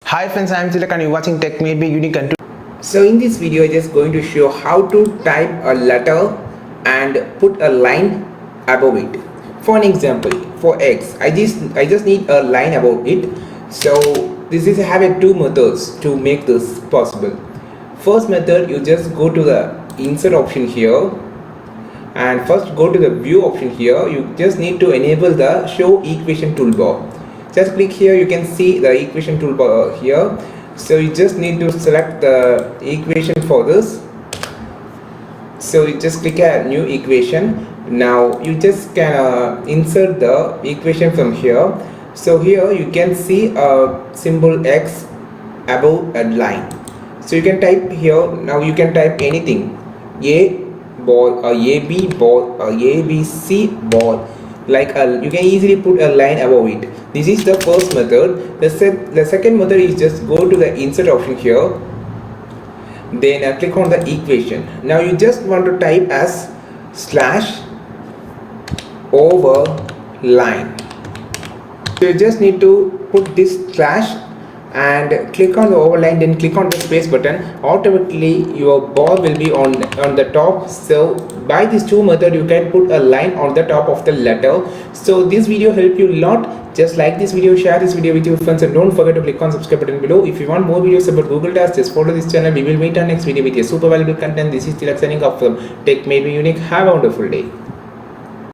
Hi friends, I am Tilak and you're watching Tech Maybe Unique. And So in this video, I'm just going to show how to type a letter and put a line above it. For an example, for X, I just need a line above it. So this is having two methods to make this possible. First method, you just go to the insert option here and first go to the view option here. You just need to enable the show equation toolbar. Just click here, you can see the equation toolbar here. So you just need to select the equation for this. So you just click a new equation. Now you just can insert the equation from here. So here you can see a symbol X above a line. So you can type here. Now you can type anything, A ball, AB ball, ABC ball. Like you can easily put a line above it. This is the first method. The second method is just go to the insert option here, then click on the equation. Now you just want to type as slash over line. So you just need to put this slash and click on the overline, then click on the space button. Automatically your ball will be on the top. So by these two methods you can put a line on the top of the letter. So this video helped you a lot. Just like this video, share this video with your friends, and don't forget to click on subscribe button below. If you want more videos about Google Tasks, just follow this channel. We will meet on next video with a super valuable content. This is Tilak signing off from Tech Maybe Unique. Have a wonderful day.